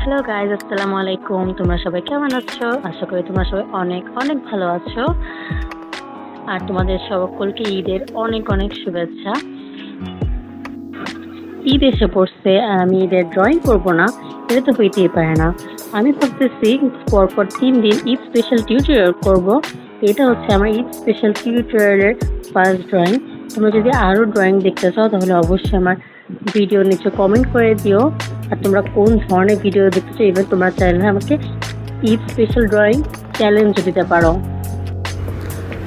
Hello guys, আসসালামু আলাইকুম। তোমরা সবাই কেমন আছো? আশা করি তোমরা সবাই অনেক অনেক ভালো আছো। আর তোমাদের সকলকে ঈদের অনেক অনেক শুভেচ্ছা। ঈদ এসে পড়ছে আর আমি ঈদের ড্রয়িং করব না, এটা তো হইতেই পারে না। আমি ভাবতেছি পরপর 3 দিন ঈদ স্পেশাল টিউটোরিয়াল করব। এটা হচ্ছে আমার ঈদ স্পেশাল টিউটোরিয়ালের ফার্স্ট ড্রয়িং। তোমরা যদি আরও ড্রয়িং দেখতে চাও তাহলে অবশ্যই আমার ভিডিও নিচে কমেন্ট করে দিও। আর তোমরা কোন ধরনের ভিডিও দেখতে চাও এবার তোমরা চাইলে আমাকে ঈদ স্পেশাল ড্রয়িং চ্যালেঞ্জ দিতে পারো।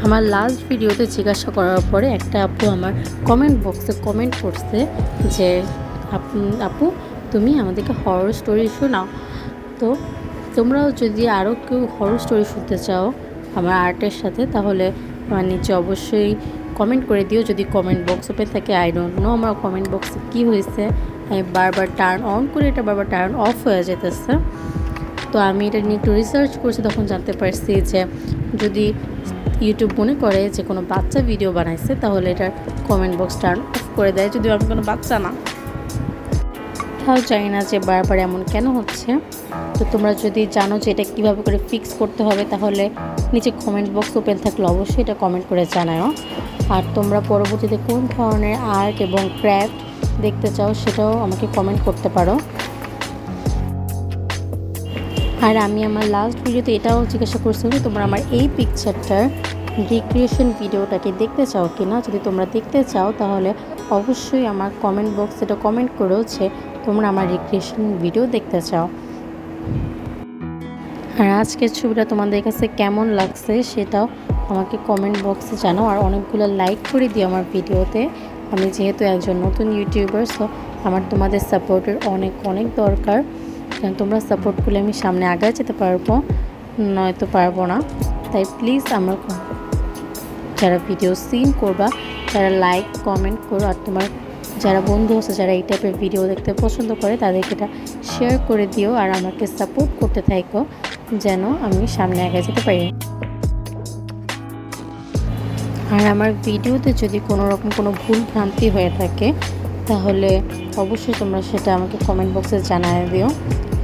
আমার লাস্ট ভিডিওতে জিজ্ঞাসা করার পরে একটা আপু আমার কমেন্ট বক্সে কমেন্ট করছে যে আপু তুমি আমাদেরকে হরর স্টোরি শোনাও। তো তোমরাও যদি আরও কেউ হরর স্টোরি শুনতে চাও আমার আর্টের সাথে, তাহলে আমার নিচে অবশ্যই কমেন্ট করে দিও। যদি কমেন্ট বক্স ওপেন থাকে, আই ডোন্ট নো আমার কমেন্ট বক্সে কী হয়েছে, আমি বারবার টার্ন অন করে এটা বারবার টার্ন অফ হয়ে যেতেছে। তো আমি এটা নিয়ে একটু রিসার্চ করছি, তখন জানতে পারছি যে যদি ইউটিউব মনে করে যে কোনো বাচ্চা ভিডিও বানাইছে তাহলে এটার কমেন্ট বক্স টার্ন অফ করে দেয়, যদিও আমি কোনো বাচ্চা না। তাও জানি না যে বারবার এমন কেন হচ্ছে। তো তোমরা যদি জানো যে এটা কীভাবে করে ফিক্স করতে হবে তাহলে নিচে কমেন্ট বক্স ওপেন থাকলে অবশ্যই এটা কমেন্ট করে জানাও। আর তোমরা পরবর্তীতে কোন ধরনের আর্ট এবং ক্রাফট দেখতে চাও সেটাও আমাকে কমেন্ট করতে পারো। আর আমি আমার লাস্ট ভিডিওতে এটাও জিজ্ঞাসা করছিলাম যে তোমরা আমার এই পিকচারটার রিক্রিয়েশন ভিডিওটাকে দেখতে চাও কি না। যদি তোমরা দেখতে চাও তাহলে অবশ্যই আমার কমেন্ট বক্সে এটা কমেন্ট করো যে তোমরা আমার রিক্রিয়েশন ভিডিও দেখতে চাও। আর আজকের ছবিটা তোমাদের কাছে কেমন লাগছে সেটাও আমাকে কমেন্ট বক্সে জানাও। আর অনেকগুলো লাইক করে দিও আমার ভিডিওতে। আমি যেহেতু একজন নতুন ইউটিউবার, সো আমার তোমাদের সাপোর্টের অনেক অনেক দরকার। কারণ তোমরা সাপোর্ট করলে আমি সামনে আগায় যেতে পারবো, নয়তো পারবো না। তাই প্লিজ আমার যারা ভিডিও সিন করবা যারা লাইক কমেন্ট করো, আর তোমার যারা বন্ধু আছে যারা এই টাইপের ভিডিও দেখতে পছন্দ করে তাদেরকে এটা শেয়ার করে দিও। আর আমাকে সাপোর্ট করতে থাকো যেন আমি সামনে আগে যেতে পারি। আর আমার ভিডিওতে যদি কোনো রকম কোনো ভুল ভ্রান্তি হয়ে থাকে তাহলে অবশ্যই তোমরা সেটা আমাকে কমেন্ট বক্সে জানিয়ে দিও।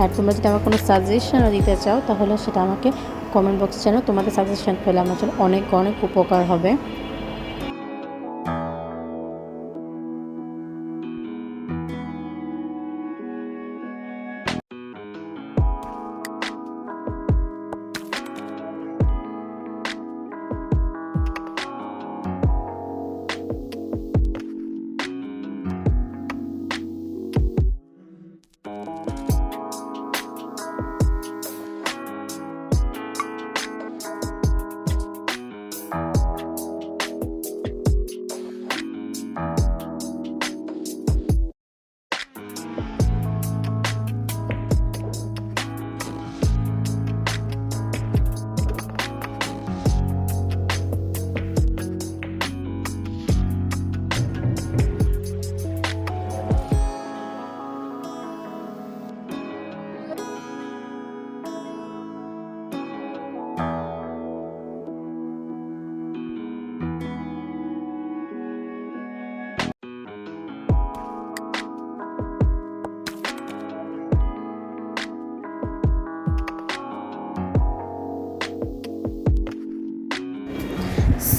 আর তোমরা যদি আমার কোনো সাজেশনও দিতে চাও তাহলে সেটা আমাকে কমেন্ট বক্সে জানাও। তোমাদের সাজেশন পেলে আমার জন্য অনেক অনেক উপকার হবে।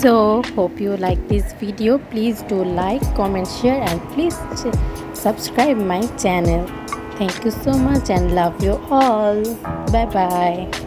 So hope you like this video. Please do like, comment, share and please subscribe my channel. Thank you so much and love you all. Bye bye.